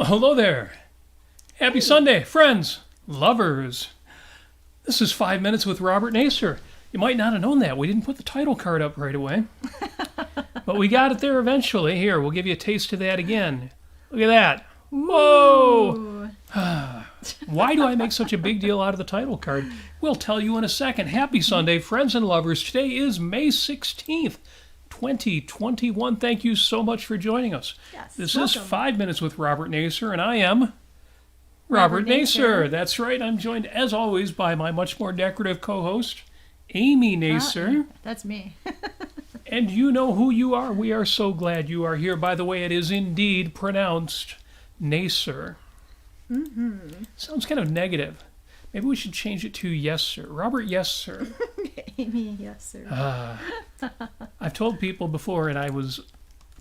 Hello there. Happy Sunday, friends, lovers. This is 5 Minutes with Robert Nasir. You might not have known that. We didn't put the title card up right away. But we got it there eventually. Here, we'll give you a taste of that again. Look at that. Whoa! Why do I make such a big deal out of the title card? We'll tell you in a second. Happy Sunday, friends and lovers. Today is May 16th. 2021. Thank you so much for joining us. Yes, this welcome. is 5 Minutes with Robert Nasir, and I am Robert Nasir. That's right. I'm joined, as always, by my much more decorative co-host, Amy Nasir. That's me. And you know who you are. We are so glad you are here. By the way, it is indeed pronounced Nasir. Mm-hmm. Sounds kind of negative. Maybe we should change it to yes, sir. Robert, yes, sir. Amy, yes, sir. I've told people before, and I was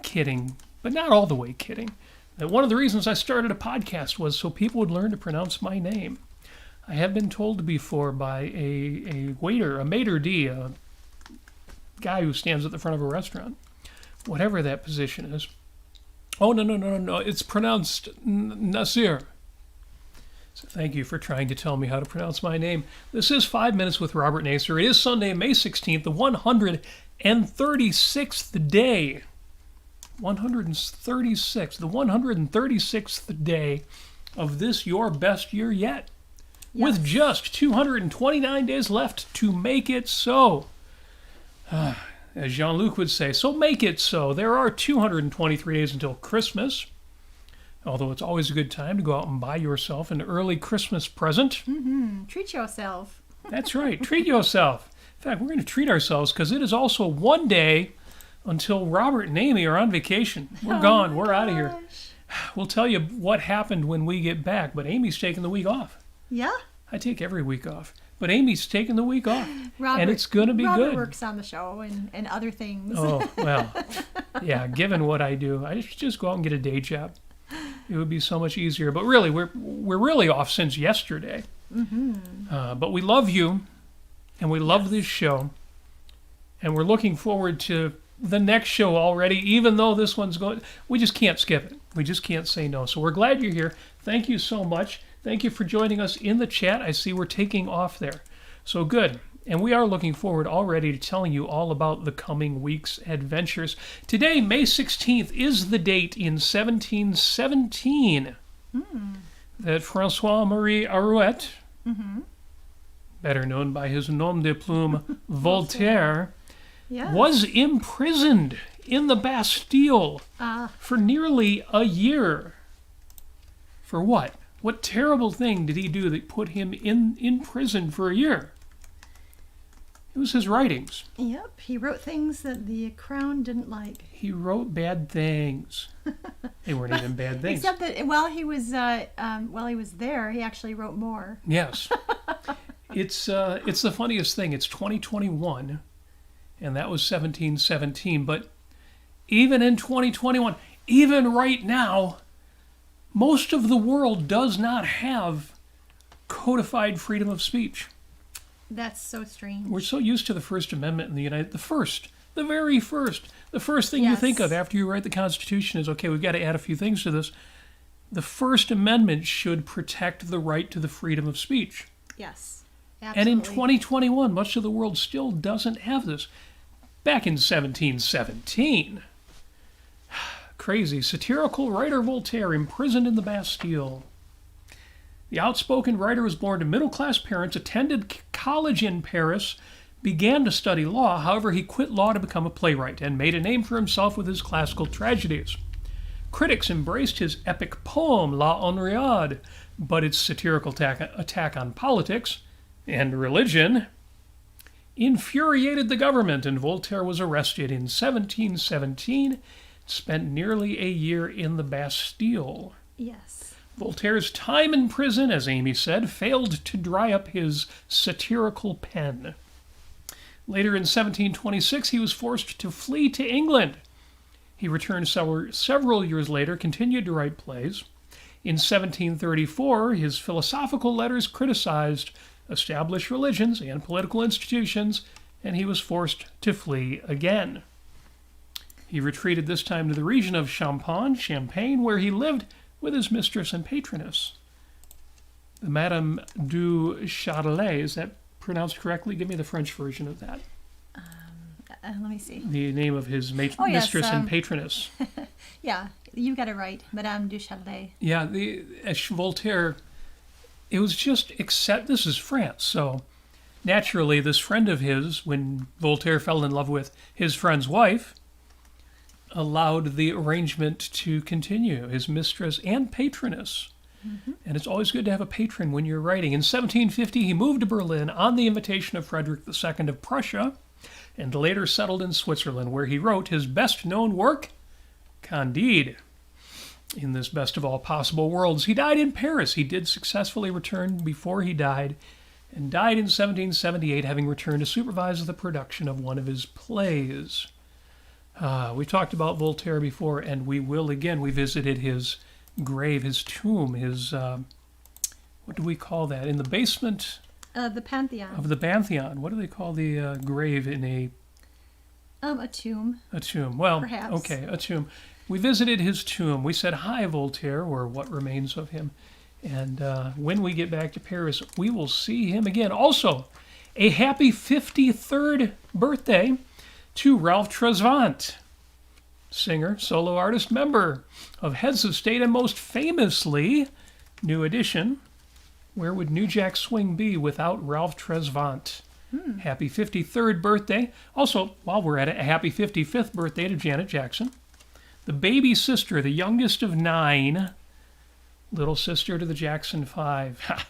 kidding, but not all the way kidding, that one of the reasons I started a podcast was so people would learn to pronounce my name. I have been told before by a waiter, a maitre d', a guy who stands at the front of a restaurant, whatever that position is. Oh, no. It's pronounced Nasir. So thank you for trying to tell me how to pronounce my name. This is 5 Minutes with Robert Nasir. It is Sunday, May 16th, the 136th day. 136th, the 136th day of this your best year yet. Yes. With just 229 days left to make it so. As Jean-Luc would say, so make it so. There are 223 days until Christmas. Although it's always a good time to go out and buy yourself an early Christmas present. Mm-hmm. Treat yourself. That's right. Treat yourself. In fact, we're going to treat ourselves because it is also one day until Robert and Amy are on vacation. We're gone. We're out of here. We'll tell you what happened when we get back, but Amy's taking the week off. Yeah? I take every week off. But Amy's taking the week off. Robert, and it's going to be Robert good. Works on the show and other things. Oh, well, yeah, given what I do, I should just go out and get a day job. It would be so much easier. But really, we're really off since yesterday. Mm-hmm. But we love you, and we love this show, and we're looking forward to the next show already, even though this one's going... We just can't skip it. We just can't say no. So we're glad you're here. Thank you so much. Thank you for joining us in the chat. I see we're taking off there. So good. And we are looking forward already to telling you all about the coming week's adventures. Today, May 16th, is the date in 1717 that François-Marie Arouet, better known by his nom de plume, Voltaire, Yes. was imprisoned in the Bastille for nearly a year. For what? What terrible thing did he do that put him in prison for a year? It was his writings. Yep, he wrote things that the crown didn't like. He wrote bad things. They weren't even bad things. Except that while he was there, he actually wrote more. Yes. It's the funniest thing. It's 2021, and that was 1717. But even in 2021, even right now, most of the world does not have codified freedom of speech. That's so strange. We're so used to the First Amendment in the the very first. The first thing you Yes. think of after you write the Constitution is, okay, we've got to add a few things to this. The First Amendment should protect the right to the freedom of speech. Yes, And absolutely. in 2021, much of the world still doesn't have this. Back in 1717, crazy satirical writer Voltaire imprisoned in the Bastille. The outspoken writer was born to middle-class parents, attended college in Paris, began to study law. However, he quit law to become a playwright and made a name for himself with his classical tragedies. Critics embraced his epic poem, La Henriade, but its satirical attack on politics and religion infuriated the government, and Voltaire was arrested in 1717, spent nearly a year in the Bastille. Yes. Voltaire's time in prison, as Amy said, failed to dry up his satirical pen. Later in 1726, he was forced to flee to England. He returned several years later, continued to write plays. In 1734, his philosophical letters criticized established religions and political institutions, and he was forced to flee again. He retreated this time to the region of Champagne, where he lived with his mistress and patroness, the Madame du Châtelet. Is that pronounced correctly? Give me the French version of that. Let me see. The name of his mistress and patroness. Yeah, you got it right. Madame du Châtelet. Yeah, Voltaire, it was just this is France, so naturally this friend of his, when Voltaire fell in love with his friend's wife, allowed the arrangement to continue, his mistress and patroness. Mm-hmm. And it's always good to have a patron when you're writing. In 1750, he moved to Berlin on the invitation of Frederick II of Prussia, and later settled in Switzerland, where he wrote his best-known work, Candide. In this best of all possible worlds, he died in Paris. He did successfully return before he died, and died in 1778, having returned to supervise the production of one of his plays. We talked about Voltaire before, and we will again. We visited his grave, his tomb, his, what do we call that? In the basement... the Pantheon. Of the Pantheon. What do they call the grave in a... A tomb. A tomb. Well, perhaps. Okay, a tomb. We visited his tomb. We said hi, Voltaire, or what remains of him. And when we get back to Paris, we will see him again. Also, a happy 53rd birthday to Ralph Tresvant, singer, solo artist, member of Heads of State, and most famously, New Edition. Where would New Jack Swing be without Ralph Tresvant? Happy 53rd birthday. Also, while we're at it, a happy 55th birthday to Janet Jackson. The baby sister, the youngest of 9. Little sister to the Jackson 5.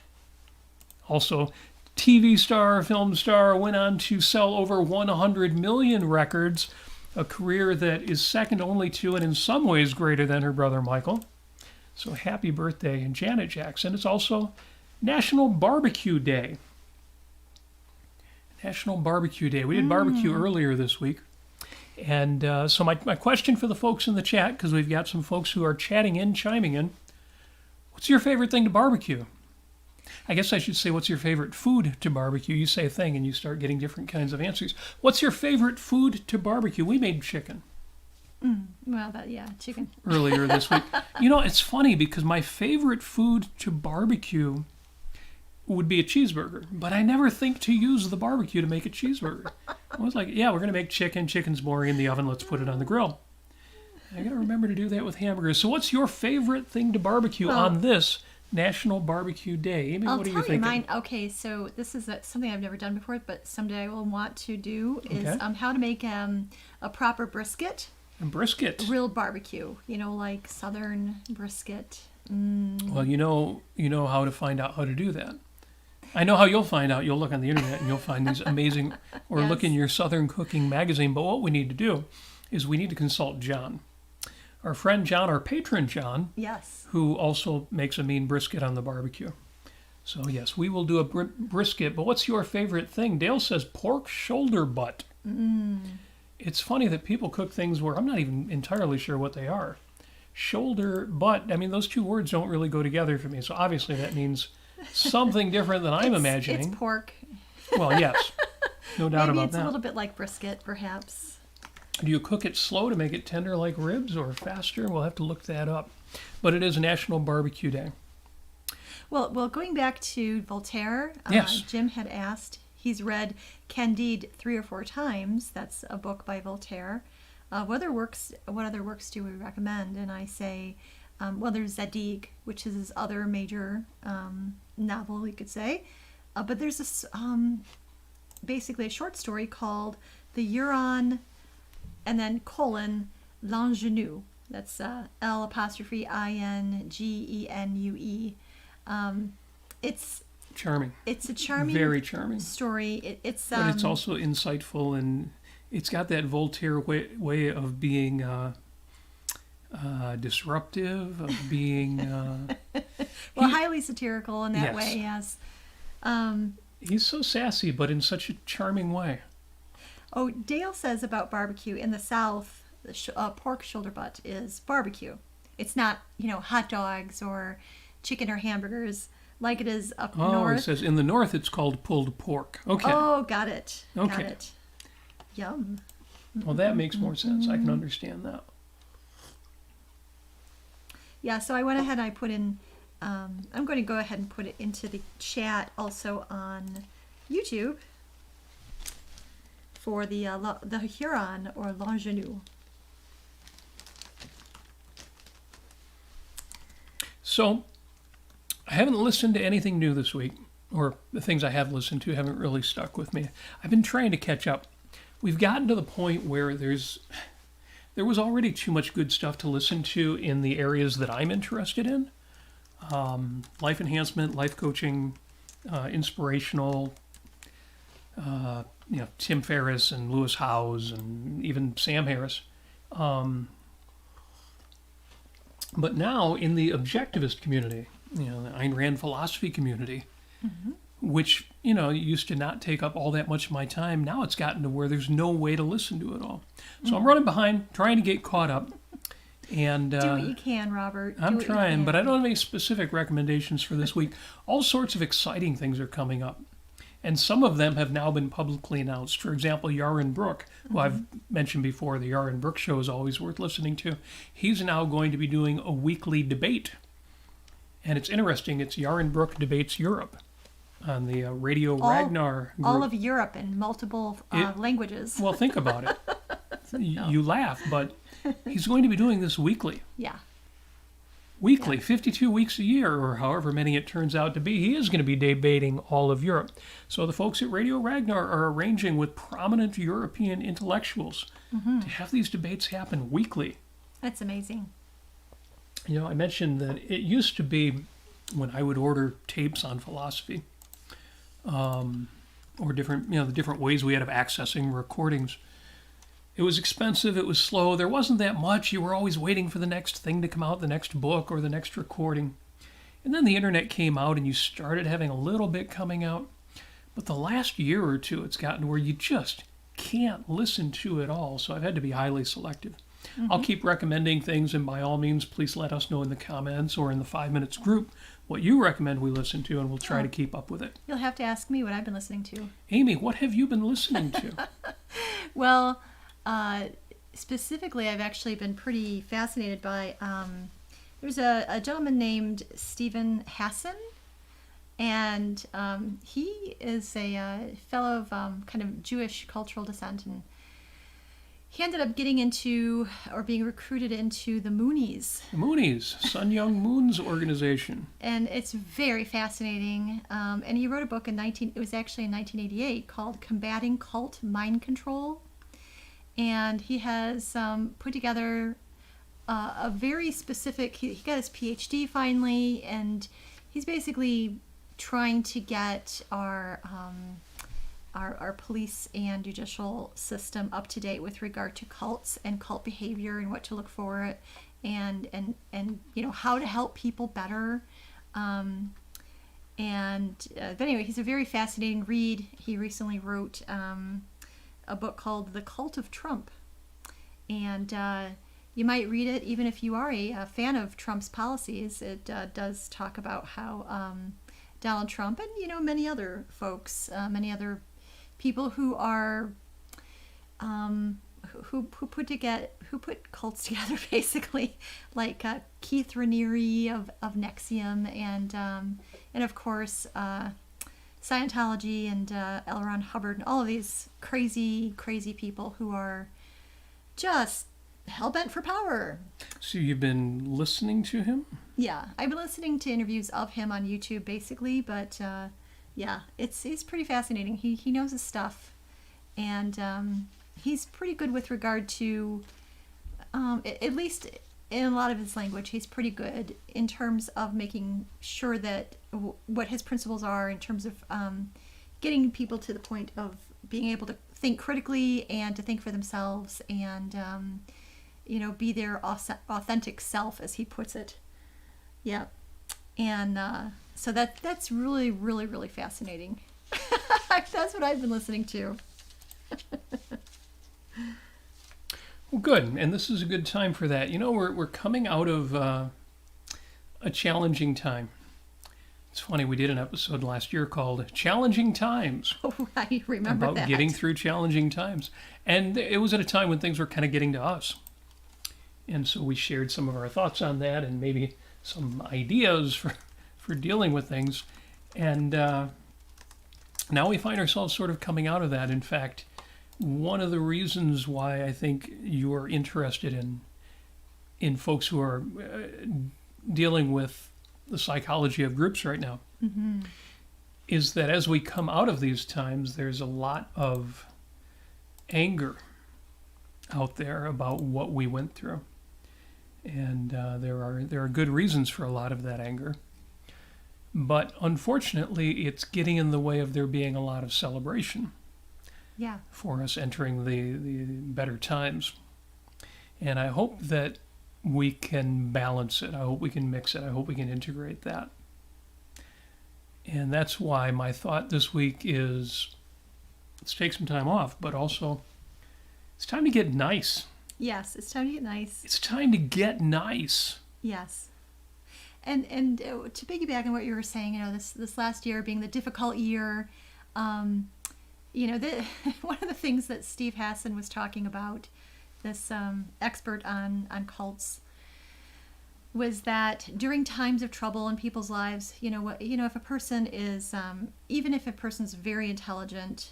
Also, TV star, film star, went on to sell over 100 million records, a career that is second only to and in some ways greater than her brother Michael. So happy birthday, Janet Jackson. It's also National Barbecue Day. National Barbecue Day. We did barbecue earlier this week. And so my question for the folks in the chat, because we've got some folks who are chiming in, what's your favorite thing to barbecue? I guess I should say, what's your favorite food to barbecue? You say a thing and you start getting different kinds of answers. What's your favorite food to barbecue? We made chicken. Well, chicken. Earlier this week. You know, it's funny because my favorite food to barbecue would be a cheeseburger, but I never think to use the barbecue to make a cheeseburger. I was like, yeah, we're going to make chicken. Chicken's boring in the oven. Let's put it on the grill. I got to remember to do that with hamburgers. So what's your favorite thing to barbecue on this National Barbecue Day? Amy, what are you thinking? Mine. Okay, so this is something I've never done before, but someday I will want to do is how to make a proper brisket. A brisket. Grilled barbecue, like southern brisket. Well, you know how to find out how to do that. I know how you'll find out. You'll look on the internet and you'll find these amazing, or look in your Southern Cooking magazine. But what we need to do is we need to consult John. Our friend John, our patron John. Yes. Who also makes a mean brisket on the barbecue. So yes, we will do a brisket. But what's your favorite thing? Dale says pork shoulder butt. It's funny that people cook things where I'm not even entirely sure what they are. Shoulder, butt, I mean, those two words don't really go together for me. So obviously that means something different than I'm imagining. It's pork. Well, yes. No doubt Maybe about it's that. a little bit like brisket, perhaps. Do you cook it slow to make it tender like ribs or faster? We'll have to look that up. But it is National Barbecue Day. Well, going back to Voltaire, yes. Jim had asked, he's read Candide 3 or 4 times. That's a book by Voltaire. What other works do we recommend? And I say, there's Zadig, which is his other major novel, you could say. But there's this, basically a short story called The Huron, and then L'Ingenue. That's L'Ingenue. It's charming. It's a charming, very charming story. It's but it's also insightful, and it's got that Voltaire way of being disruptive, of being highly satirical in that way. Yes. He's so sassy, but in such a charming way. Oh, Dale says about barbecue in the South, pork shoulder butt is barbecue. It's not, hot dogs or chicken or hamburgers like it is up north. Oh, it says in the North it's called pulled pork. Okay. Oh, got it. Okay. Got it. Yum. Well, that makes more sense. I can understand that. Yeah, so I went ahead and I put in, I'm going to go ahead and put it into the chat also on YouTube for the Huron or L'Ingenue. So, I haven't listened to anything new this week, or the things I have listened to haven't really stuck with me. I've been trying to catch up. We've gotten to the point where there was already too much good stuff to listen to in the areas that I'm interested in. Life enhancement, life coaching, inspirational, Tim Ferriss and Lewis Howes and even Sam Harris. But now in the objectivist community, the Ayn Rand philosophy community, which, used to not take up all that much of my time, now it's gotten to where there's no way to listen to it all. So I'm running behind, trying to get caught up. And do what you can, Robert. I'm trying, but I don't have any specific recommendations for this week. All sorts of exciting things are coming up. And some of them have now been publicly announced. For example, Yaron Brook, who I've mentioned before, the Yaron Brook show is always worth listening to. He's now going to be doing a weekly debate. And it's interesting. It's Yaron Brook Debates Europe on the Radio Ragnar group. All of Europe in multiple languages. Well, think about it. You laugh, but he's going to be doing this weekly. Yeah. Weekly, 52 weeks a year, or however many it turns out to be. He is going to be debating all of Europe. So the folks at Radio Ragnar are arranging with prominent European intellectuals to have these debates happen weekly. That's amazing. I mentioned that it used to be when I would order tapes on philosophy, or different, the different ways we had of accessing recordings. It was expensive, it was slow, there wasn't that much. You were always waiting for the next thing to come out, the next book or the next recording. And then the internet came out and you started having a little bit coming out. But the last year or two, it's gotten to where you just can't listen to it all. So I've had to be highly selective. I'll keep recommending things, and by all means, please let us know in the comments or in the 5 Minutes group what you recommend we listen to, and we'll try to keep up with it. You'll have to ask me what I've been listening to. Amy, what have you been listening to? Well, specifically, I've actually been pretty fascinated by, there's a gentleman named Stephen Hassan, and he is a fellow of kind of Jewish cultural descent, and he ended up getting into, or being recruited into, the Moonies. The Moonies, Sun Young Moon's organization. And it's very fascinating. And he wrote a book in 1988 called Combating Cult Mind Control. And he has put together a very specific, he got his PhD finally, and he's basically trying to get our police and judicial system up to date with regard to cults and cult behavior and what to look for, and how to help people better. But anyway, he's a very fascinating read. He recently wrote a book called The Cult of Trump, and you might read it even if you are a fan of Trump's policies. It does talk about how Donald Trump and many other folks, many other people who are who put cults together, basically, like Keith Raniere of NXIVM, and of course Scientology and L. Ron Hubbard, and all of these crazy people who are just hell-bent for power. So you've been listening to him? Yeah, I've been listening to interviews of him on YouTube, basically, but yeah, it's pretty fascinating. He knows his stuff, and he's pretty good with regard to, at least in a lot of his language, he's pretty good in terms of making sure that what his principles are in terms of getting people to the point of being able to think critically and to think for themselves and, be their authentic self, as he puts it. Yeah. And so that's really, really, really fascinating. That's what I've been listening to. Well, good. And this is a good time for that. We're coming out of a challenging time. It's funny, we did an episode last year called Challenging Times. Oh, I remember about that. Getting through challenging times. And it was at a time when things were kind of getting to us. And so we shared some of our thoughts on that and maybe some ideas for dealing with things. And now we find ourselves sort of coming out of that. In fact, one of the reasons why I think you're interested in folks who are dealing with the psychology of groups right now is that as we come out of these times, there's a lot of anger out there about what we went through. And there are good reasons for a lot of that anger. But unfortunately, it's getting in the way of there being a lot of celebration for us entering the better times. And I hope that we can balance it. I hope we can mix it. I hope we can integrate that. And that's why my thought this week is let's take some time off, but also it's time to get nice. Yes, it's time to get nice. It's time to get nice. Yes. And to piggyback on what you were saying, this last year being the difficult year, one of the things that Steve Hassan was talking about, this expert on cults, was that during times of trouble in people's lives, if a person is, even if a person's very intelligent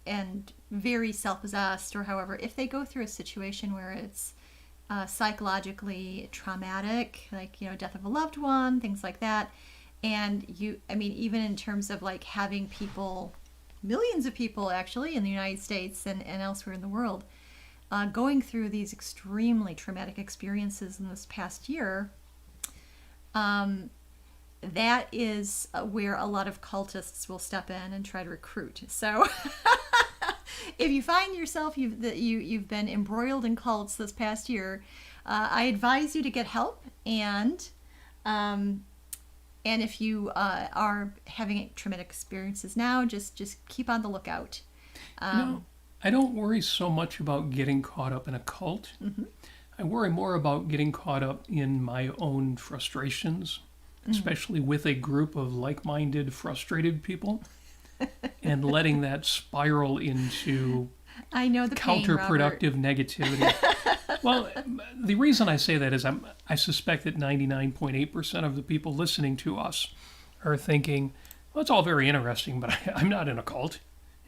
and very self-possessed, or however, if they go through a situation where it's psychologically traumatic, like death of a loved one, things like that, and even in terms of like having people, millions of people actually in the United States and elsewhere in the world, going through these extremely traumatic experiences in this past year, that is where a lot of cultists will step in and try to recruit. So if you find yourself you've been embroiled in cults this past year, I advise you to get help. And if you are having traumatic experiences now, just keep on the lookout. I don't worry so much about getting caught up in a cult. I worry more about getting caught up in my own frustrations, especially with a group of like-minded, frustrated people, and letting that spiral into counterproductive negativity. Well, the reason I say that is I suspect that 99.8% of the people listening to us are thinking, well, it's all very interesting, but I'm not in a cult,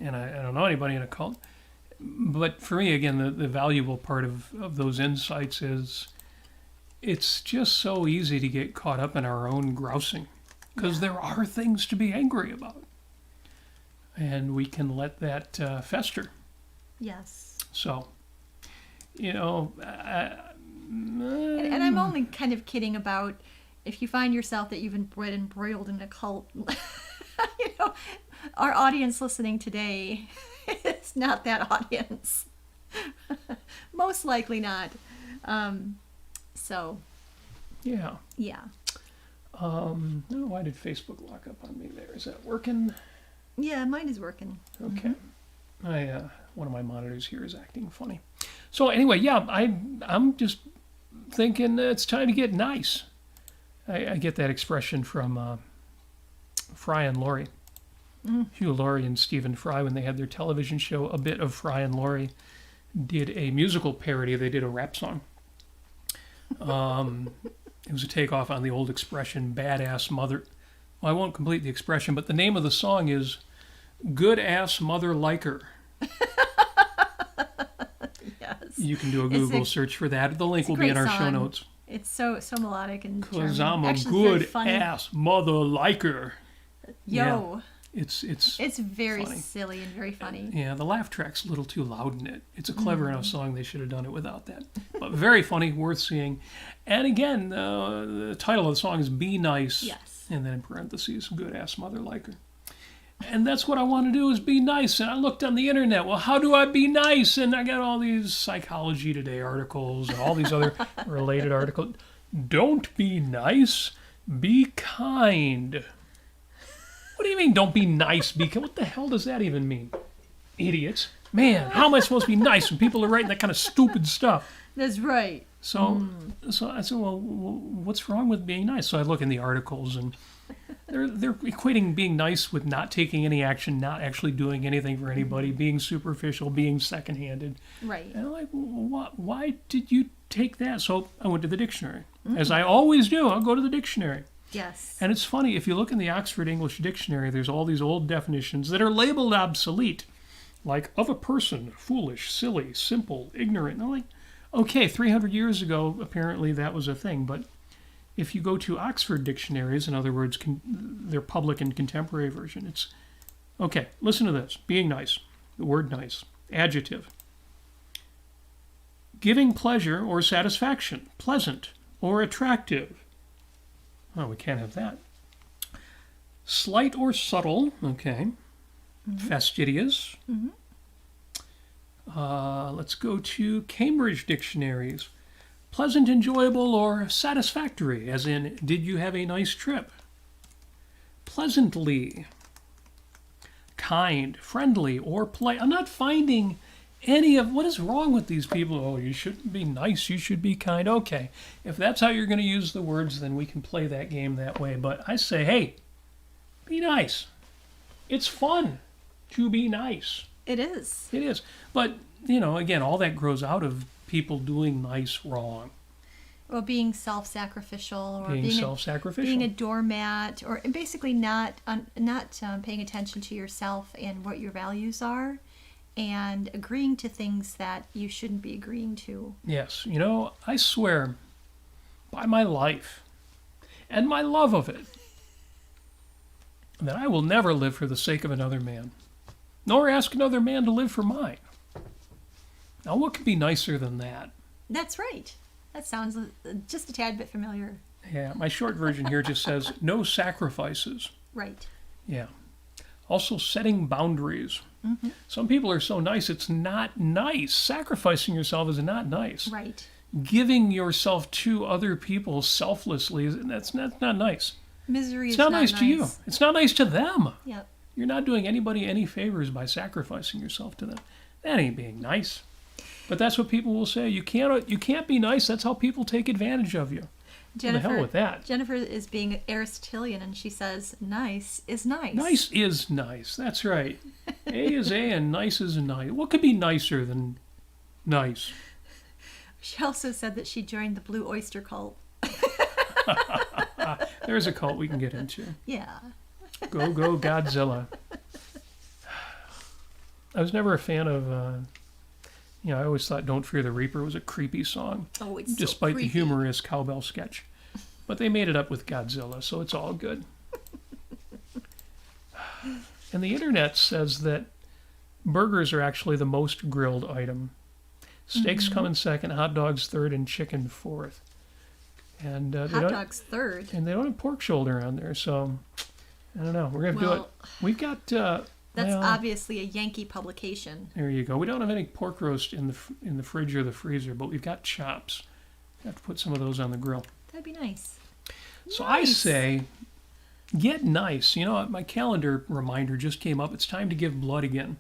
and I don't know anybody in a cult. But for me, again, the valuable part of those insights is it's just so easy to get caught up in our own grousing because there are things to be angry about. And we can let that fester. Yes. So, and I'm only kind of kidding about if you find yourself that you've been embroiled in a cult. Our audience listening today is not that audience. Most likely not. Yeah. Why did Facebook lock up on me there? Is that working? Yeah, mine is working. Okay. One of my monitors here is acting funny. So anyway, I'm just thinking it's time to get nice. I get that expression from Fry and Laurie. Hugh Laurie and Stephen Fry, when they had their television show, a bit of Fry and Laurie did a musical parody. They did a rap song. It was a takeoff on the old expression, badass mother. Well, I won't complete the expression, but the name of the song is Good Ass Mother Liker. Yes. You can do a Google search for that. The link will be in our show notes. It's so melodic and charming. Because I'm a good ass mother liker. Yo. Yeah. It's very funny. silly and very funny. Yeah, the laugh track's a little too loud in it. It's a clever enough song. They should have done it without that. But very funny, worth seeing. And again, the title of the song is Be Nice. Yes. And then in parentheses, good ass mother liker. And that's what I want to do is be nice. And I looked on the internet. Well, how do I be nice? And I got all these Psychology Today articles and all these other related articles. Don't be nice. Be kind. What do you mean, don't be nice? What the hell does that even mean? Idiots. Man, how am I supposed to be nice when people are writing that kind of stupid stuff? That's right. So I said, well, what's wrong with being nice? So I look in the articles, and They're equating being nice with not taking any action, not actually doing anything for anybody, being superficial, being second-handed. Right. And I'm like, why did you take that? So I went to the dictionary. As I always do, I'll go to the dictionary. Yes. And it's funny, if you look in the Oxford English Dictionary, there's all these old definitions that are labeled obsolete. Like, of a person, foolish, silly, simple, ignorant. And I'm like, okay, 300 years ago, apparently that was a thing. But if you go to Oxford dictionaries, in other words, their public and contemporary version, it's, okay, listen to this. Being nice, the word nice, adjective. Giving pleasure or satisfaction, pleasant or attractive. Oh, we can't have that. Slight or subtle, okay. Fastidious. Let's go to Cambridge dictionaries. Pleasant, enjoyable, or satisfactory, as in, did you have a nice trip? Pleasantly. Kind, friendly, or polite. I'm not finding any of, what is wrong with these people? Oh, you shouldn't be nice, you should be kind. Okay, if that's how you're going to use the words, then we can play that game that way. But I say, hey, be nice. It's fun to be nice. It is. It is. But, again, all that grows out of people doing nice wrong. Or being self-sacrificial, or self-sacrificial. being a doormat, or basically not paying attention to yourself and what your values are, and agreeing to things that you shouldn't be agreeing to. Yes. I swear by my life and my love of it that I will never live for the sake of another man, nor ask another man to live for mine. Now, what could be nicer than that? That's right. That sounds just a tad bit familiar. Yeah, my short version here just says, no sacrifices. Right. Yeah. Also, setting boundaries. Some people are so nice, it's not nice. Sacrificing yourself is not nice. Right. Giving yourself to other people selflessly, that's not nice. Misery It's not nice to you. It's not nice to them. Yep. You're not doing anybody any favors by sacrificing yourself to them. That ain't being nice. But that's what people will say. You can't be nice. That's how people take advantage of you. Jennifer, the hell with that. Jennifer is being Aristotelian, and she says, nice is nice. Nice is nice. That's right. A is A and nice is nice. What could be nicer than nice? She also said that she joined the Blue Oyster Cult. There's a cult we can get into. Yeah. Go Godzilla. I was never a fan of... I always thought Don't Fear the Reaper was a creepy song. Oh, it's despite so creepy. the humorous cowbell sketch. But they made it up with Godzilla, so it's all good. And the internet says that burgers are actually the most grilled item. Steaks come in second, hot dogs third, and chicken fourth. And hot dogs third. And they don't have pork shoulder on there, so I don't know. We're going to do it. We've got... That's obviously a Yankee publication. There you go. We don't have any pork roast in the fridge or the freezer, but we've got chops. We have to put some of those on the grill. That'd be nice. So I say, get nice. My calendar reminder just came up. It's time to give blood again.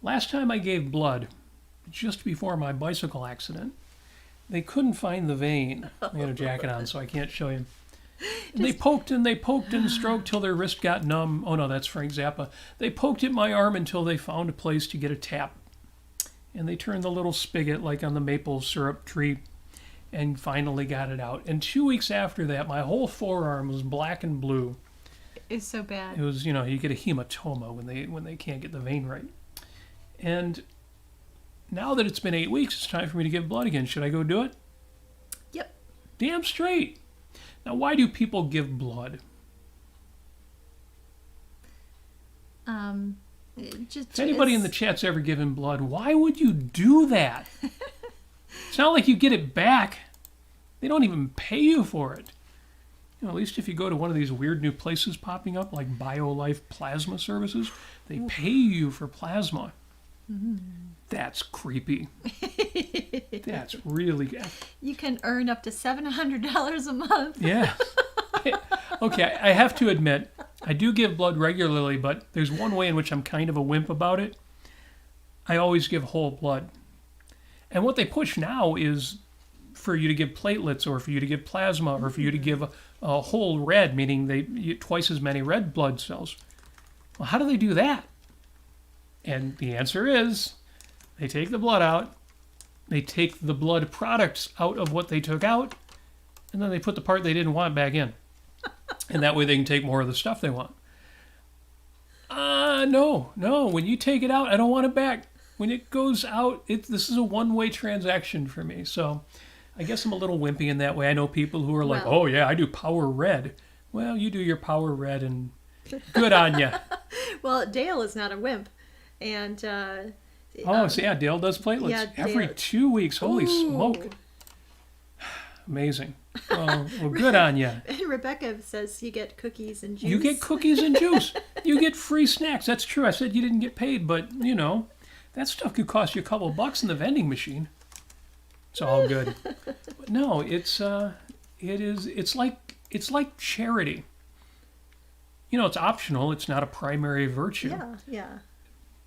Last time I gave blood, just before my bicycle accident, they couldn't find the vein. I had a jacket on, so I can't show you. And they poked and stroked till their wrist got numb. Oh no, that's Frank Zappa. They poked at my arm until they found a place to get a tap. And they turned the little spigot like on the maple syrup tree and finally got it out. And 2 weeks after that, my whole forearm was black and blue. It's so bad. It was, you get a hematoma when they can't get the vein right. And now that it's been 8 weeks, it's time for me to give blood again. Should I go do it? Yep. Damn straight. Now, why do people give blood? If anybody in the chat's ever given blood, why would you do that? It's not like you get it back. They don't even pay you for it. At least if you go to one of these weird new places popping up, like BioLife Plasma Services, they pay you for plasma. That's creepy. That's really... You can earn up to $700 a month. Yeah. Okay, I have to admit, I do give blood regularly, but there's one way in which I'm kind of a wimp about it. I always give whole blood. And what they push now is for you to give platelets, or for you to give plasma, or for you to give a whole red, meaning twice as many red blood cells. Well, how do they do that? And the answer is, they take the blood out, they take the blood products out of what they took out, and then they put the part they didn't want back in. And that way they can take more of the stuff they want. No. When you take it out, I don't want it back. When it goes out, this is a one-way transaction for me. So I guess I'm a little wimpy in that way. I know people who are like, oh, yeah, I do power red. Well, you do your power red, and good on you. Well, Dale is not a wimp. And Dale does platelets every Dale. 2 weeks. Holy smoke. Amazing. Well, good on you. And Rebecca says you get cookies and juice. You get cookies and juice. You get free snacks. That's true. I said you didn't get paid, but, that stuff could cost you a couple of bucks in the vending machine. It's all good. But no, it's like charity. It's optional. It's not a primary virtue. Yeah.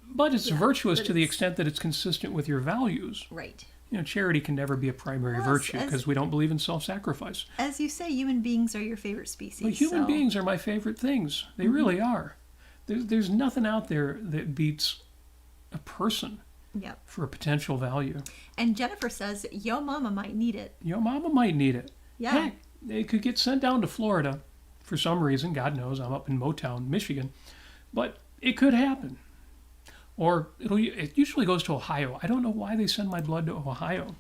But it's virtuous to the extent that it's consistent with your values. Right. Charity can never be a primary virtue because we don't believe in self-sacrifice. As you say, human beings are your favorite species. But human beings are my favorite things. They really are. There's nothing out there that beats a person for a potential value. And Jennifer says, yo mama might need it. Your mama might need it. Yeah. Heck, it could get sent down to Florida for some reason. God knows, I'm up in Motown, Michigan. But it could happen. Or it usually goes to Ohio. I don't know why they send my blood to Ohio.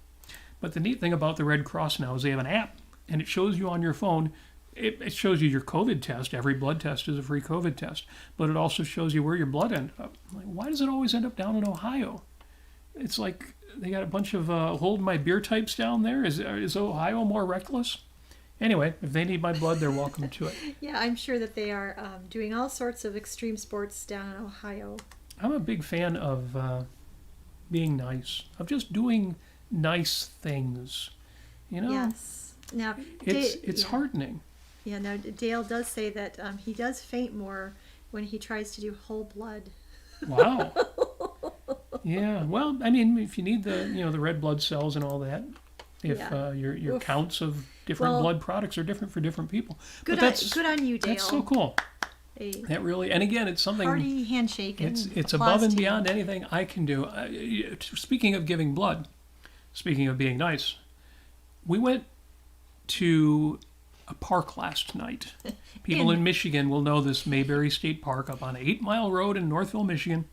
But the neat thing about the Red Cross now is they have an app, and it shows you on your phone. It shows you your COVID test. Every blood test is a free COVID test. But it also shows you where your blood ended up. Like, why does it always end up down in Ohio? It's like they got a bunch of hold my beer types down there. Is Ohio more reckless? Anyway, if they need my blood, they're welcome to it. Yeah, I'm sure that they are doing all sorts of extreme sports down in Ohio. I'm a big fan of being nice, of just doing nice things. Yes. Now, it's heartening. Yeah, now Dale does say that he does faint more when he tries to do whole blood. Wow. Yeah. Well, I mean, if you need the red blood cells and all that, if your counts of different blood products are different for different people. Good on you, Dale. That's so cool. That really, and again, it's something. Hearty handshake. It's above and beyond anything I can do. Speaking of giving blood, speaking of being nice, we went to a park last night. People in Michigan will know this Mayberry State Park up on 8 Mile Road in Northville, Michigan.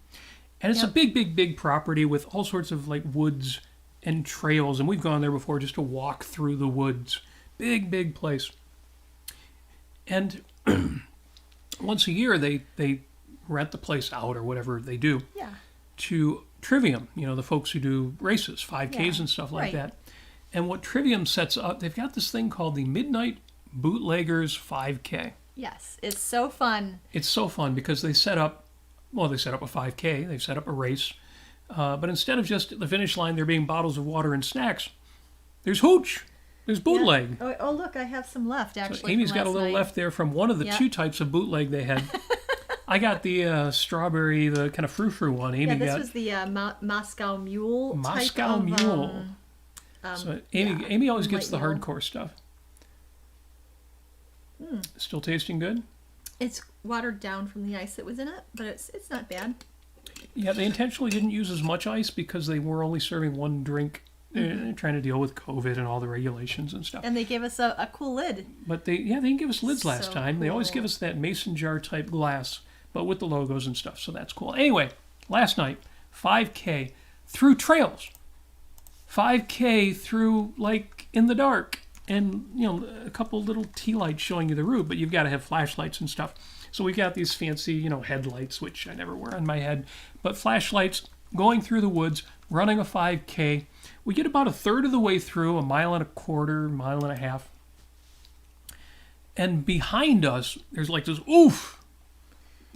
And it's a big property with all sorts of like woods and trails. And we've gone there before just to walk through the woods. Big place. And once a year they rent the place out or whatever they do to Trivium, the folks who do races, 5Ks and stuff like that. And what Trivium sets up, they've got this thing called the Midnight Bootleggers 5K. Yes, it's so fun. It's so fun because they set up a 5K, they've set up a race, but instead of just the finish line there being bottles of water and snacks, there's hooch, there's bootleg. Yeah. Oh, look, I have some left, actually. So Amy's got a little left there from one of the two types of bootleg they had. I got the strawberry, the kind of frou-frou one. Amy this was the Moscow Mule Moscow type Mule. Of, so Amy always gets the hardcore stuff. Still tasting good? It's watered down from the ice that was in it, but it's not bad. Yeah, they intentionally didn't use as much ice because they were only serving one drink, trying to deal with COVID and all the regulations and stuff. And they gave us a cool lid. But they didn't give us lids last time. Cool. They always give us that mason jar type glass, but with the logos and stuff, so that's cool. Anyway, last night, 5K through trails. 5K through, like, in the dark. And, a couple little tea lights showing you the route, but you've got to have flashlights and stuff. So we've got these fancy, headlights, which I never wear on my head, but flashlights going through the woods, running a 5K. We get about a third of the way through, 1.25 miles, 1.5 miles. And behind us, there's like this oof.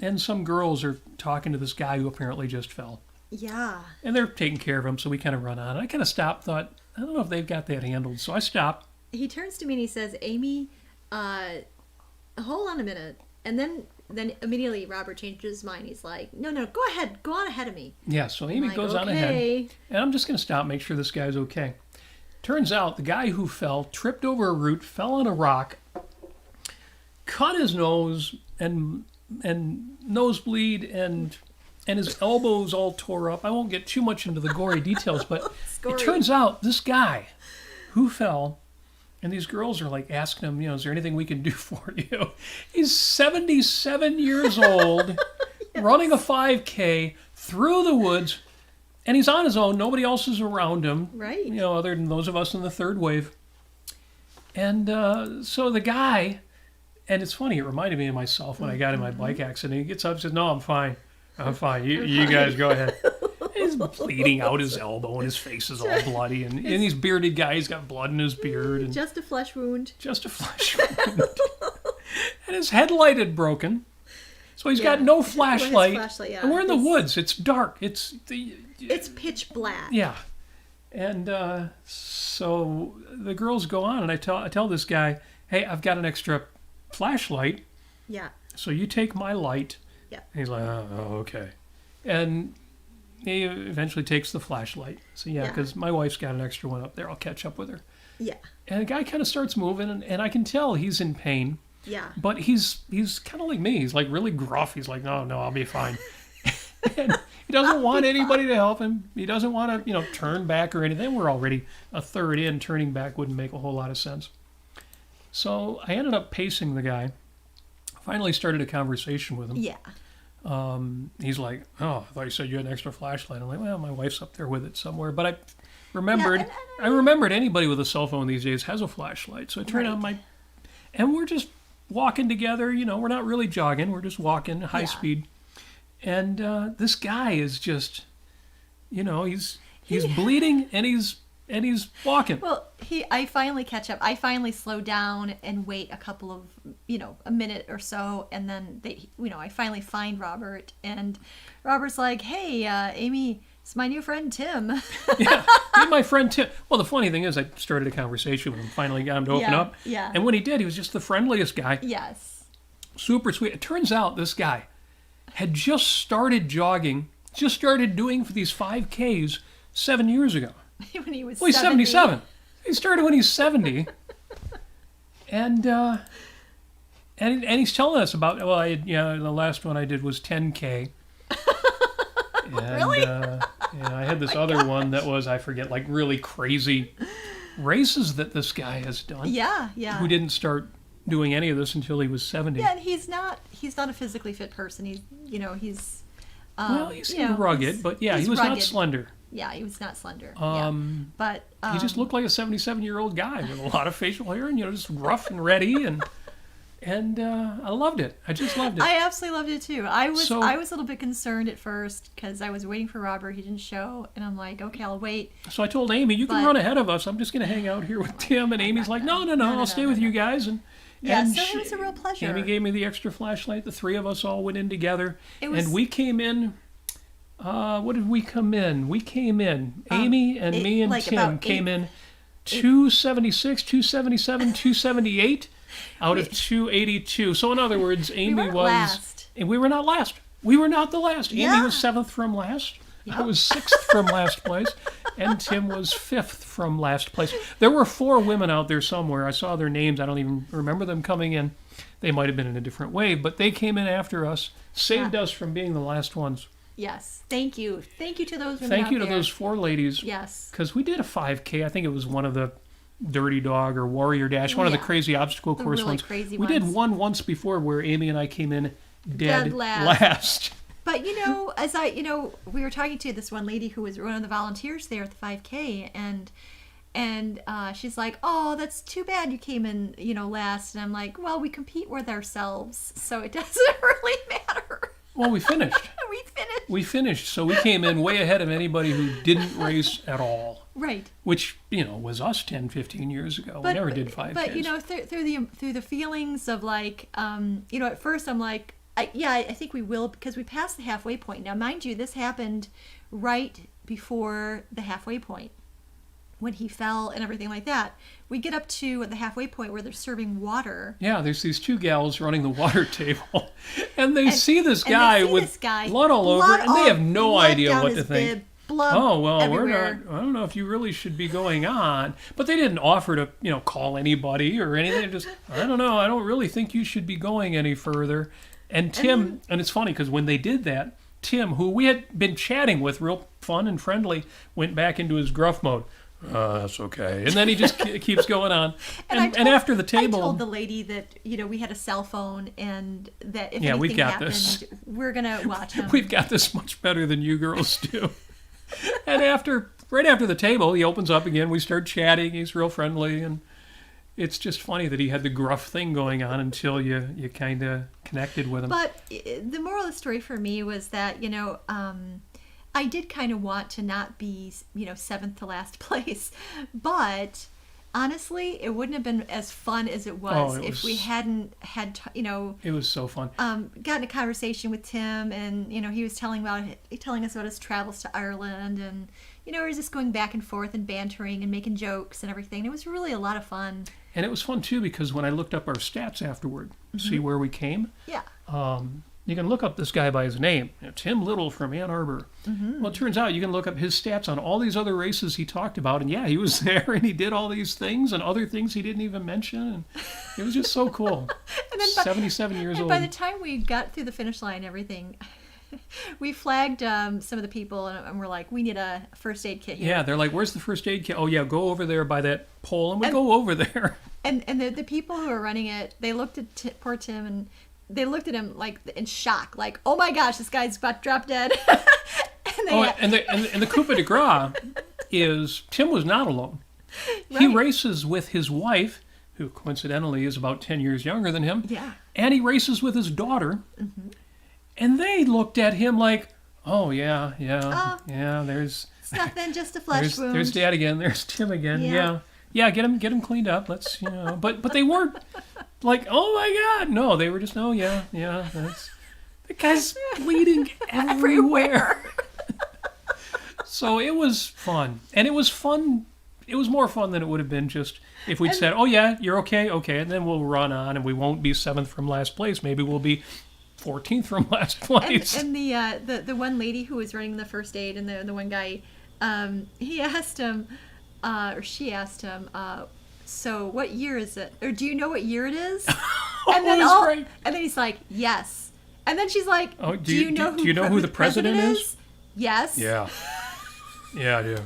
And some girls are talking to this guy who apparently just fell. Yeah. And they're taking care of him, so we kind of run on. I kind of stopped, thought, I don't know if they've got that handled. So I stopped. He turns to me and he says, Amy, hold on a minute. And then immediately Robert changes his mind. He's like, no, go ahead. Go on ahead of me. Yeah, so Amy goes on ahead. And I'm just going to stop, make sure this guy's okay. Turns out the guy who fell tripped over a root, fell on a rock, cut his nose and nosebleed and his elbows all tore up. I won't get too much into the gory details, but it turns out this guy who fell, and these girls are like asking him, is there anything we can do for you? He's 77 years old, running a 5K through the woods, and he's on his own. Nobody else is around him, right? Other than those of us in the third wave. And so the guy, and it's funny, it reminded me of myself when I got in my bike accident. He gets up and says, "No, I'm fine. I'm fine. You guys go ahead." He's bleeding out his elbow, and his face is all bloody. And he's bearded guy. He's got blood in his beard. And just a flesh wound. Just a flesh wound. And his headlight had broken. So he's got no flashlight. And we're in the woods. It's dark. It's pitch black. Yeah. And so the girls go on, and I tell this guy, "Hey, I've got an extra flashlight. Yeah. So you take my light." Yeah. And he's like, "Oh, okay." And he eventually takes the flashlight. So because my wife's got an extra one up there, I'll catch up with her. Yeah. And the guy kind of starts moving, and I can tell he's in pain. Yeah. But he's kind of like me. He's like really gruff. He's like, no, I'll be fine. And he doesn't want anybody to help him. He doesn't want to, turn back or anything. We're already a third in. Turning back wouldn't make a whole lot of sense. So I ended up pacing the guy. Finally started a conversation with him. Yeah. He's like, "Oh, I thought you said you had an extra flashlight." I'm like, "Well, my wife's up there with it somewhere." But I remembered, I remembered anybody with a cell phone these days has a flashlight. So I turned on and we're just walking together. We're not really jogging. We're just walking high speed. And this guy is just, he's bleeding and he's walking. Well, I finally catch up. I finally slow down and wait a couple of, a minute or so, and then I finally find Robert, and Robert's like, "Hey, Amy, it's my new friend Tim." Yeah, he's my friend Tim. Well, the funny thing is, I started a conversation with him. Finally got him to open up. Yeah. And when he did, he was just the friendliest guy. Yes. Super sweet. It turns out this guy had just started jogging, just started doing for these 5Ks 7 years ago. When he was he's 77. He started when he's 70. And he's telling us about, the last one I did was 10K. And, really? I had this other one that was, I forget, like really crazy races that this guy has done. Yeah. Who didn't start doing any of this until he was 70. Yeah, and he's not a physically fit person. He's he's rugged, but he was rugged. not slender. Yeah, he was not slender. But he just looked like a 77-year-old guy with a lot of facial hair and just rough and ready, and I loved it. I just loved it. I absolutely loved it too. I was a little bit concerned at first because I was waiting for Robert. He didn't show, and I'm like, okay, I'll wait. So I told Amy, "You can run ahead of us. I'm just going to hang out here with Tim." And Amy's like, "No, I'll stay with you guys." And it was a real pleasure. Amy gave me the extra flashlight. The three of us all went in together, and we came in. What did we come in? We came in. Amy and me and Tim came in 276, 277, 278 out of 282. So in other words, Amy was last. And we were not last. We were not the last. Amy was 7th from last. Yep. I was 6th from last place, and Tim was 5th from last place. There were 4 women out there somewhere. I saw their names. I don't even remember them coming in. They might have been in a different wave, but they came in after us, saved us from being the last ones. Yes. Thank you. Thank you to those women. Thank you to there. those 4 ladies. Yes. Because we did a 5K. I think it was one of the Dirty Dog or Warrior Dash, one of the crazy obstacle course really ones. Crazy we ones. did one once before where Amy and I came in dead last. But as we were talking to this one lady who was one of the volunteers there at the 5K, and she's like, "Oh, that's too bad you came in, last." And I'm like, "Well, we compete with ourselves, so it doesn't really matter." Well, we finished. We finished, so we came in way ahead of anybody who didn't race at all. Right. Which, was us 10, 15 years ago. We never did 5Ks. But, through the feelings of like, at first I'm like, I think we will because we passed the halfway point. Now, mind you, this happened right before the halfway point when he fell and everything like that. We get up to the halfway point where they're serving water. Yeah, there's these 2 gals running the water table, and they see this guy with blood all over, and they have no idea what to think. club oh, well, everywhere. I don't know if you really should be going on. But they didn't offer to, call anybody or anything. Just, I don't know, I don't really think you should be going any further. And Tim, and it's funny because when they did that, Tim, who we had been chatting with, real fun and friendly, went back into his gruff mode. That's okay. And then he just keeps going on. And after the table... I told the lady that, we had a cell phone and that if we've anything got happened, this. we're going to watch him. We've got this much better than you girls do. And right after the table, he opens up again. We start chatting. He's real friendly. And it's just funny that he had the gruff thing going on until you kind of connected with him. But the moral of the story for me was that, I did kind of want to not be, seventh to last place, but honestly, it wouldn't have been as fun as it was if we hadn't had, It was so fun. Gotten a conversation with Tim, and he was telling us about his travels to Ireland, and we were just going back and forth and bantering and making jokes and everything. It was really a lot of fun. And it was fun too because when I looked up our stats afterward, see where we came. Yeah. You can look up this guy by his name, Tim Little from Ann Arbor. Well, it turns out you can look up his stats on all these other races he talked about, and he was there, and he did all these things and other things he didn't even mention, and it was just so cool. And then 77 years old. By the time we got through the finish line and everything, we flagged some of the people, and we're like, we need a first aid kit here. Yeah, they're like, where's the first aid kit? Oh, yeah, go over there by that pole, and we go over there. And the people who were running it, they looked at poor Tim, and they looked at him like in shock, like, "Oh my gosh, this guy's about to drop dead." and the coup de grace is Tim was not alone. Right. He races with his wife, who coincidentally is about 10 years younger than him. Yeah. And he races with his daughter. And they looked at him like, "Oh yeah, there's it's nothing, just a flesh wound. There's Dad again. There's Tim again. Yeah, get him cleaned up. Let's, But they weren't like, oh my God, no. They were just, oh yeah. The guy's bleeding everywhere. So it was fun, and it was fun. It was more fun than it would have been just if we'd said, "Oh yeah, you're okay," and then we'll run on, and we won't be 7th from last place. Maybe we'll be 14th from last place. And the one lady who was running the first aid, and the one guy, he asked him. Or she asked him, so what year is it? Or do you know what year it is? And then he's like, yes. And then she's like, do you know who the president is? Yes. Yeah. Yeah, I do.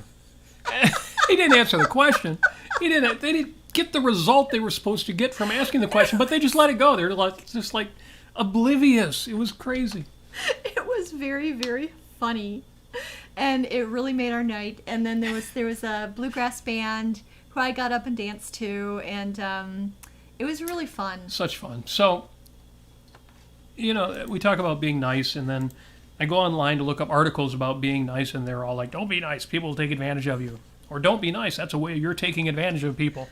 He didn't answer the question. They didn't get the result they were supposed to get from asking the question, but they just let it go. They're just like oblivious. It was crazy. It was very, very funny. And it really made our night. And then there was a bluegrass band who I got up and danced to, and it was really fun. Such fun. So, we talk about being nice, and then I go online to look up articles about being nice, and they're all like, "Don't be nice, people will take advantage of you," or "Don't be nice, that's a way you're taking advantage of people."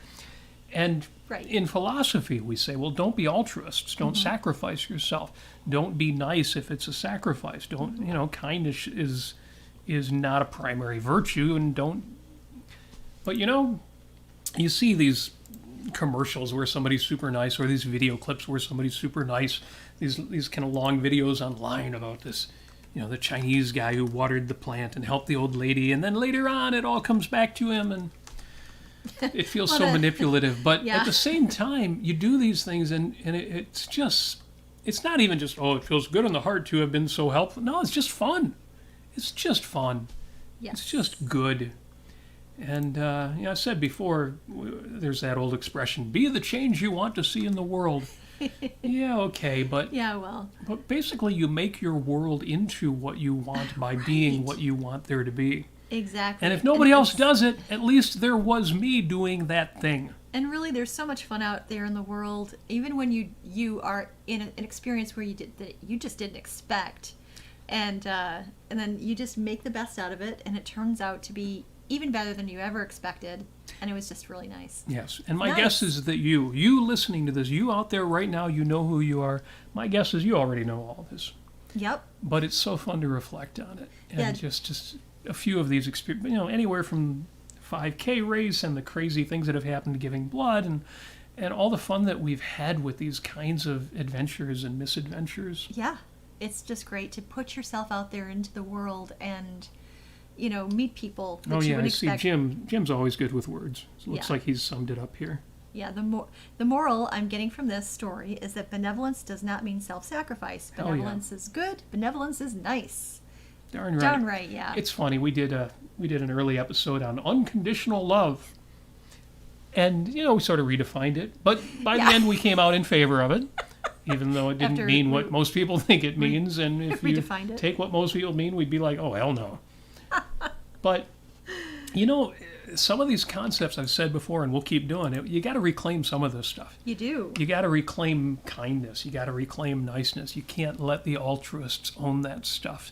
And in philosophy, we say, well, don't be altruists. Don't sacrifice yourself. Don't be nice if it's a sacrifice. Don't, kindness is not a primary virtue, and don't. But you see these commercials where somebody's super nice, or these video clips where somebody's super nice. These kind of long videos online about this, the Chinese guy who watered the plant and helped the old lady, and then later on it all comes back to him, and it feels so manipulative. But at the same time, you do these things, and it's not even just, it feels good in the heart to have been so helpful. No, it's just fun. It's just fun. Yes. It's just good. And I said before, there's that old expression, be the change you want to see in the world. Yeah, okay, but but basically you make your world into what you want by being what you want there to be. Exactly. And if nobody else does it, at least there was me doing that thing. And really, there's so much fun out there in the world, even when you are in an experience where you just didn't expect. And then you just make the best out of it, and it turns out to be even better than you ever expected. And it was just really nice. Yes. And my guess is that you listening to this, you out there right now, you know who you are. My guess is you already know all this. Yep. But it's so fun to reflect on it. And just a few of these experiences, anywhere from 5K race and the crazy things that have happened to giving blood, and all the fun that we've had with these kinds of adventures and misadventures. Yeah. It's just great to put yourself out there into the world and, meet people that Oh you yeah, would I see. expect. Jim's always good with words. It looks Yeah. like he's summed it up here. Yeah, the moral I'm getting from this story is that benevolence does not mean self-sacrifice. Oh, yeah. Benevolence is good. Benevolence is nice. Darn right. Darn right, yeah. It's funny. We did an early episode on unconditional love, and we sort of redefined it. But by the Yeah. end, we came out in favor of it, even though it didn't After mean we- what most people think it means. And if you redefined it. take what most people mean, we'd be like, oh hell no. But some of these concepts I've said before, and we'll keep doing it. You got to reclaim some of this stuff. You do. You got to reclaim kindness. You got to reclaim niceness. You can't let the altruists own that stuff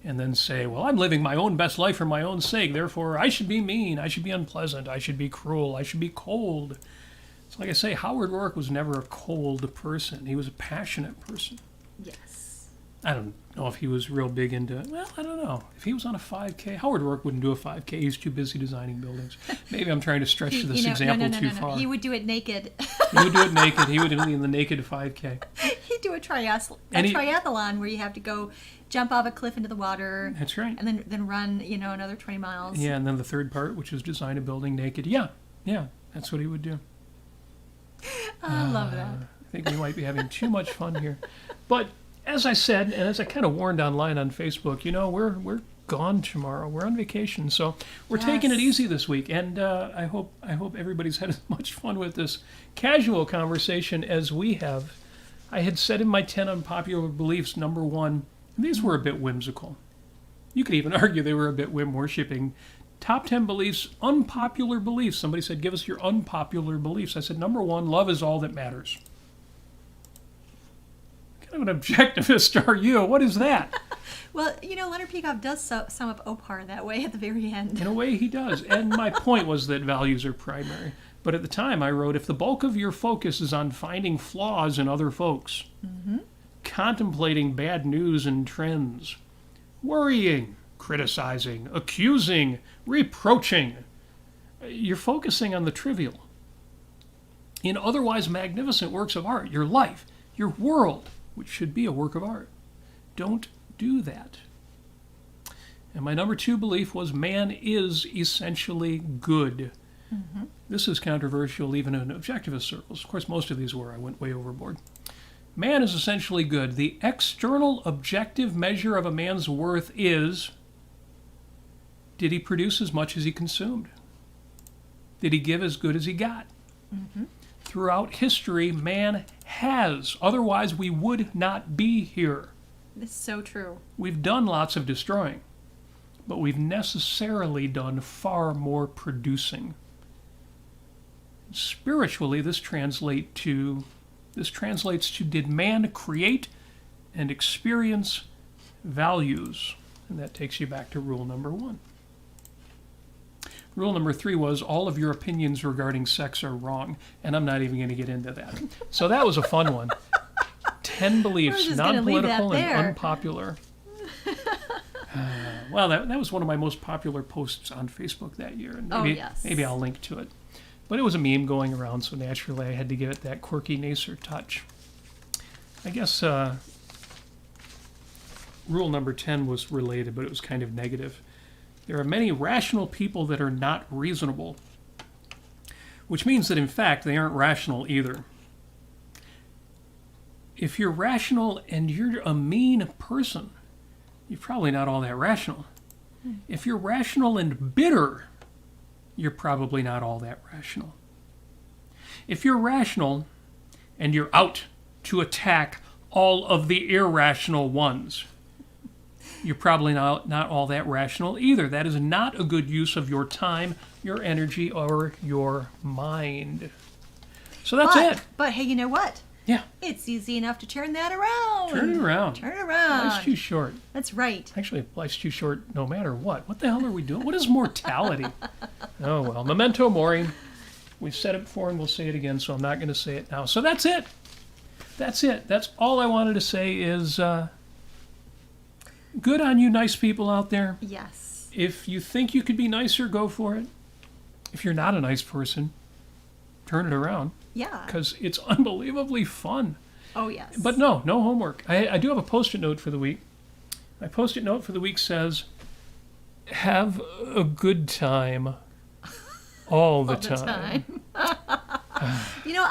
and then say, well, I'm living my own best life for my own sake. Therefore, I should be mean. I should be unpleasant. I should be cruel. I should be cold. It's like I say, Howard Rourke was never a cold person. He was a passionate person. Yes. I don't know if he was real big into, well, I don't know. If he was on a 5K, Howard Rourke wouldn't do a 5K. He's too busy designing buildings. Maybe I'm trying to stretch this example too far. He would do it naked. He would do it naked. He would do it in the naked 5K. He'd do a And triathlon where you have to go jump off a cliff into the water. That's right. And then run, another 20 miles. Yeah, and then the third part, which was design a building naked. Yeah, that's what he would do. I love that. I think we might be having too much fun here. But as I said, and as I kind of warned online on Facebook, we're gone tomorrow. We're on vacation, so we're taking it Yes. easy this week. And I hope everybody's had as much fun with this casual conversation as we have. I had said in my 10 unpopular beliefs, number 1, these were a bit whimsical. You could even argue they were a bit whim-worshipping. Top 10 beliefs, unpopular beliefs. Somebody said, give us your unpopular beliefs. I said, number 1, love is all that matters. What kind of an objectivist are you? What is that? Well, Leonard Peikoff does sum up Opar that way at the very end. In a way, he does. And my point was that values are primary. But at the time, I wrote, if the bulk of your focus is on finding flaws in other folks, contemplating bad news and trends, worrying, criticizing, accusing, reproaching, you're focusing on the trivial. In otherwise magnificent works of art, your life, your world, which should be a work of art, don't do that. And my number 2 belief was man is essentially good. This is controversial even in objectivist circles. Of course, most of these were. I went way overboard. Man is essentially good. The external objective measure of a man's worth is, did he produce as much as he consumed? Did he give as good as he got? Throughout history, man has. Otherwise, we would not be here. It's so true. We've done lots of destroying, but we've necessarily done far more producing. Spiritually, this translates to, did man create and experience values? And that takes you back to rule number 1. Rule number 3 was all of your opinions regarding sex are wrong, and I'm not even going to get into that. So that was a fun one. 10 beliefs, just gonna leave that non-political and there. unpopular. Well, that was one of my most popular posts on Facebook that year, and maybe I'll link to it. But it was a meme going around, so naturally I had to give it that quirky Nasir touch. I guess rule number 10 was related, but it was kind of negative. There are many rational people that are not reasonable, which means that in fact they aren't rational either. If you're rational and you're a mean person, you're probably not all that rational. If you're rational and bitter, you're probably not all that rational. If you're rational and you're out to attack all of the irrational ones, you're probably not all that rational either. That is not a good use of your time, your energy, or your mind. So that's it. But hey, you know what? Yeah. It's easy enough to turn that around. Turn it around. Turn it around. Life's too short. That's right. Actually, life's too short no matter what. What the hell are we doing? What is mortality? Oh, well, memento mori. We've said it before and we'll say it again, so I'm not going to say it now. So that's it. That's it. That's all I wanted to say is good on you nice people out there. Yes. If you think you could be nicer, go for it. If you're not a nice person, turn it around. Yeah. Because it's unbelievably fun. Oh, yes. But no homework. I do have a Post-it note for the week. My Post-it note for the week says, Have a good time all the All the time.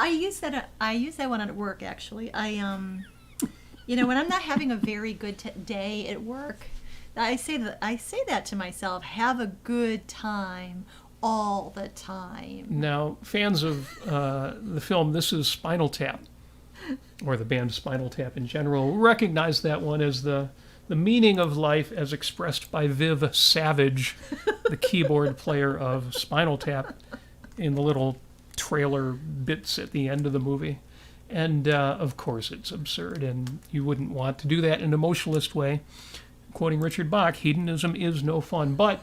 I use that one at work actually. When I'm not having a very good day at work, I say that to myself. Have a good time all the time. Now, fans of the film This Is Spinal Tap, or the band Spinal Tap in general, recognize that one as the meaning of life as expressed by Viv Savage, the keyboard player of Spinal Tap, in the little trailer bits at the end of the movie. And, of course, it's absurd, and you wouldn't want to do that in an emotionalist way. Quoting Richard Bach, hedonism is no fun, but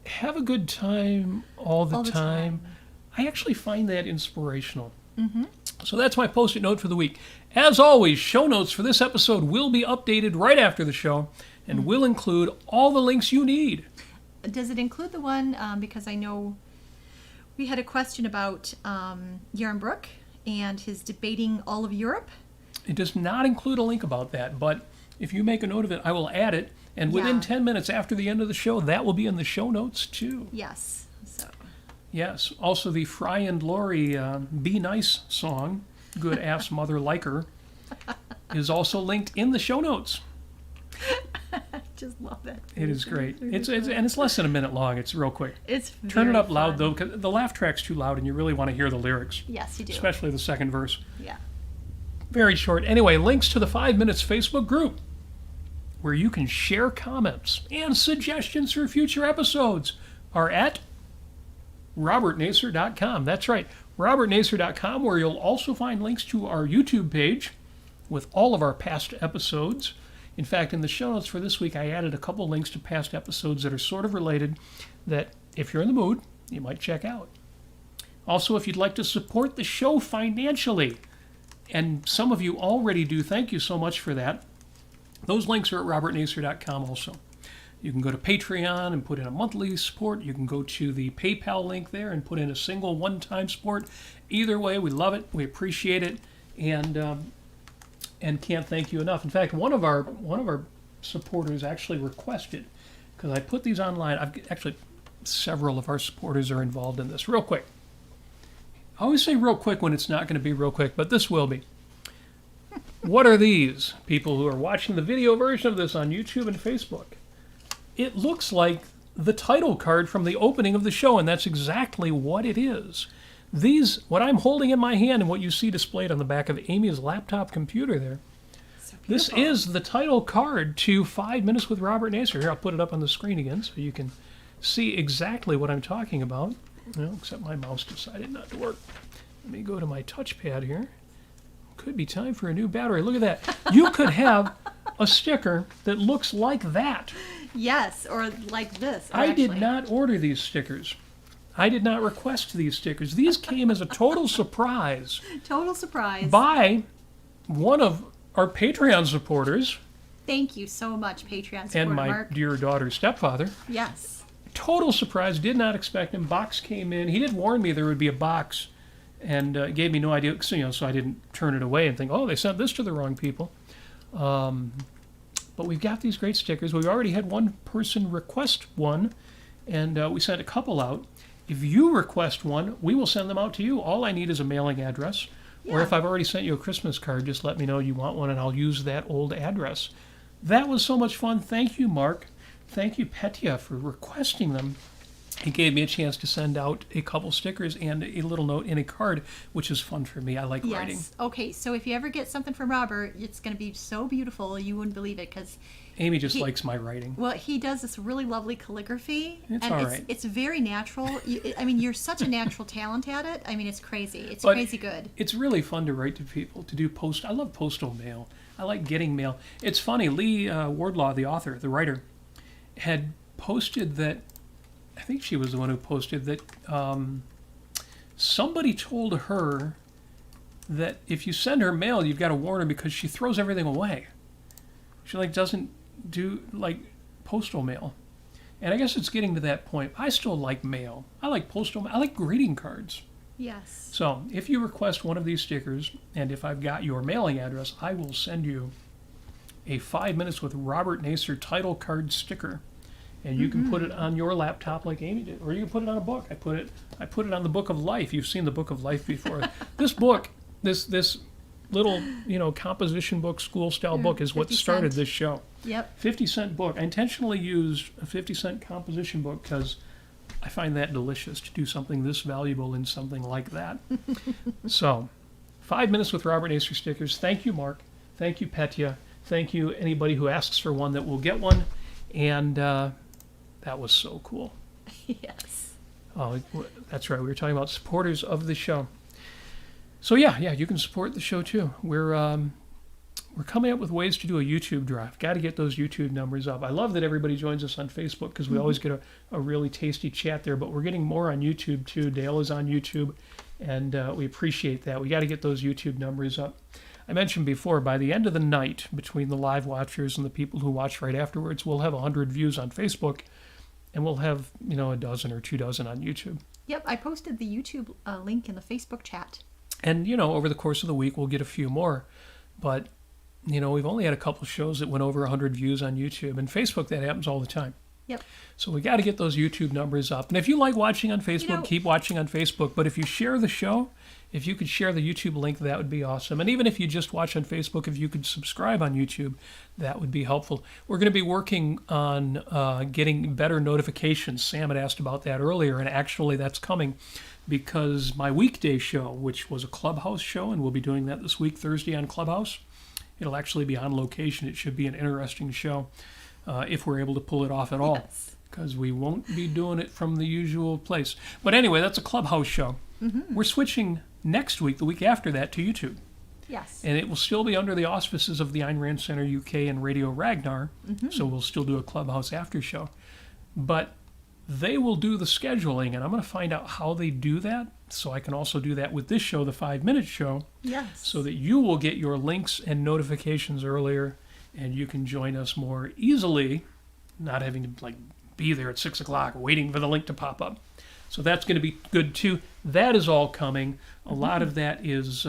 have a good time all the time. I actually find that inspirational. Mm-hmm. So that's my Post-it note for the week. As always, show notes for this episode will be updated right after the show and will include all the links you need. Does it include the one, because I know we had a question about Yaron Brook and his debating all of Europe? It does not include a link about that, but if you make a note of it, I will add it. And within 10 minutes after the end of the show, that will be in the show notes too. Yes. So. Yes. Also, the Fry and Laurie Be Nice song, Good Ass Mother Like Her, is also linked in the show notes. I just love that. It is great. It's less than a minute long. It's real quick. It's Turn it up fun. loud, though, because the laugh track's too loud, and you really want to hear the lyrics. Yes, you do. Especially the second verse. Yeah. Very short. Anyway, links to the 5 Minutes Facebook group, where you can share comments and suggestions for future episodes, are at robertnasir.com. That's right, robertnasir.com, where you'll also find links to our YouTube page with all of our past episodes. In fact, in the show notes for this week, I added a couple links to past episodes that are sort of related that, if you're in the mood, you might check out. Also, if you'd like to support the show financially, and some of you already do, thank you so much for that. Those links are at robertnasir.com also. You can go to Patreon and put in a monthly support. You can go to the PayPal link there and put in a single one-time support. Either way, we love it. We appreciate it, and can't thank you enough. In fact, one of our supporters actually requested, because I put these online. Several of our supporters are involved in this. Real quick. I always say real quick when it's not going to be real quick, but this will be. What are these? People who are watching the video version of this on YouTube and Facebook. It looks like the title card from the opening of the show, and that's exactly what it is. These, what I'm holding in my hand and what you see displayed on the back of Amy's laptop computer there, So this is the title card to 5 Minutes with Robert Nasir. Here, I'll put it up on the screen again so you can see exactly what I'm talking about. Well, except my mouse decided not to work. Let me go to my touchpad here. Could be time for a new battery. Look at that. You could have a sticker that looks like that. Yes, or like this. I did not order these stickers. I did not request these stickers. These came as a total surprise. Total surprise. By one of our Patreon supporters. Thank you so much, Patreon supporter And my Mark. dear daughter's stepfather. Yes. Total surprise. Did not expect him. Box came in. He did warn me there would be a box. And gave me no idea, so I didn't turn it away and think, oh, they sent this to the wrong people. But we've got these great stickers. We've already had one person request one, and we sent a couple out. If you request one, we will send them out to you. All I need is a mailing address. Or if I've already sent you a Christmas card, just let me know you want one, and I'll use that old address. That was so much fun. Thank you, Mark. Thank you, Petya, for requesting them. It gave me a chance to send out a couple stickers and a little note in a card, which is fun for me. I like writing. Yes. Okay, so if you ever get something from Robert, it's going to be so beautiful you wouldn't believe it, because Amy just likes my writing. Well, he does this really lovely calligraphy. It's and all right. It's very natural. You're such a natural talent at it. I mean, it's crazy. It's crazy good. It's really fun to write to people, to do I love postal mail. I like getting mail. It's funny, Lee Wardlaw, the author, the writer, had posted that, I think she was the one who posted that somebody told her that if you send her mail, you've got to warn her because she throws everything away. She doesn't do postal mail. And I guess it's getting to that point. I still like mail. I like postal mail. I like greeting cards. Yes. So if you request one of these stickers, and if I've got your mailing address, I will send you a 5 Minutes with Robert Nasir title card sticker. and you can put it on your laptop like Amy did, or you can put it on a book. I put it on the Book of Life. You've seen the Book of Life before. This book, this little composition book, school style book, is what 50 started cent. this show. Yep. 50-cent book. I intentionally used a 50-cent composition book because I find that delicious to do something this valuable in something like that. So, 5 Minutes with Robert Nasir stickers. Thank you, Mark. Thank you, Petya. Thank you, anybody who asks for one that will get one. And that was so cool. Yes. Oh, that's right. We were talking about supporters of the show. So yeah, you can support the show too. We're coming up with ways to do a YouTube drive. Got to get those YouTube numbers up. I love that everybody joins us on Facebook because we always get a really tasty chat there, but we're getting more on YouTube too. Dale is on YouTube, and we appreciate that. We got to get those YouTube numbers up. I mentioned before, by the end of the night, between the live watchers and the people who watch right afterwards, we'll have 100 views on Facebook, and we'll have, a dozen or 2 dozen on YouTube. Yep, I posted the YouTube link in the Facebook chat. And, over the course of the week, we'll get a few more. But, we've only had a couple shows that went over 100 views on YouTube. And Facebook, that happens all the time. Yep. So we got to get those YouTube numbers up. And if you like watching on Facebook, keep watching on Facebook. But if you share the show, if you could share the YouTube link, that would be awesome. And even if you just watch on Facebook, if you could subscribe on YouTube, that would be helpful. We're going to be working on getting better notifications. Sam had asked about that earlier, and actually that's coming because my weekday show, which was a Clubhouse show, and we'll be doing that this week, Thursday on Clubhouse, it'll actually be on location. It should be an interesting show if we're able to pull it off at all, because we won't be doing it from the usual place. But anyway, that's a Clubhouse show. We're switching next week, the week after that, to YouTube. Yes. And it will still be under the auspices of the Ayn Rand Centre UK and Radio Ragnar, so we'll still do a Clubhouse after show. But they will do the scheduling, and I'm going to find out how they do that, so I can also do that with this show, the 5 Minute Show, so that you will get your links and notifications earlier, and you can join us more easily, not having to be there at 6 o'clock waiting for the link to pop up. So that's going to be good too. That is all coming. A lot of that is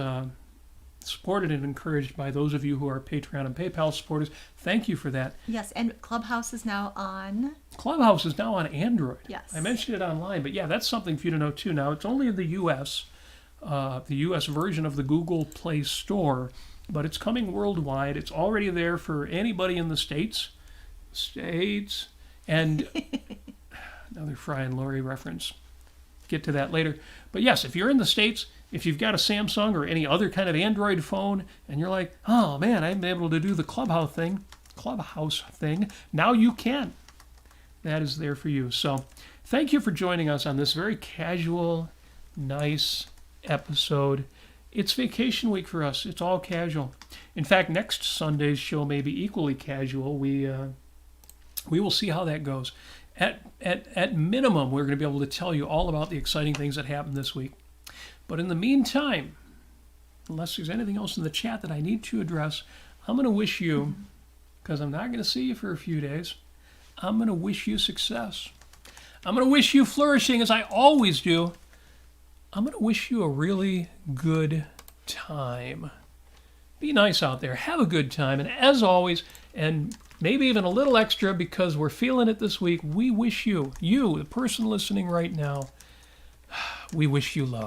supported and encouraged by those of you who are Patreon and PayPal supporters. Thank you for that. Yes, and Clubhouse is now on... Clubhouse is now on Android. Yes. I mentioned it online, but yeah, that's something for you to know too. Now, it's only in the U.S., the U.S. version of the Google Play Store, but it's coming worldwide. It's already there for anybody in the States, and another Fry and Laurie reference. Get to that later. But yes, if you're in the States, if you've got a Samsung or any other kind of Android phone, and you're like, oh man, I'm able to do the Clubhouse thing, now you can. That is there for you. So thank you for joining us on this very casual, nice episode. It's vacation week for us. It's all casual. In fact, next Sunday's show may be equally casual. We will see how that goes. At minimum, we're going to be able to tell you all about the exciting things that happened this week. But in the meantime, unless there's anything else in the chat that I need to address, I'm going to wish you, because I'm not going to see you for a few days, I'm going to wish you success. I'm going to wish you flourishing, as I always do. I'm going to wish you a really good time. Be nice out there. Have a good time. And as always, and maybe even a little extra because we're feeling it this week, we wish you, the person listening right now, we wish you love.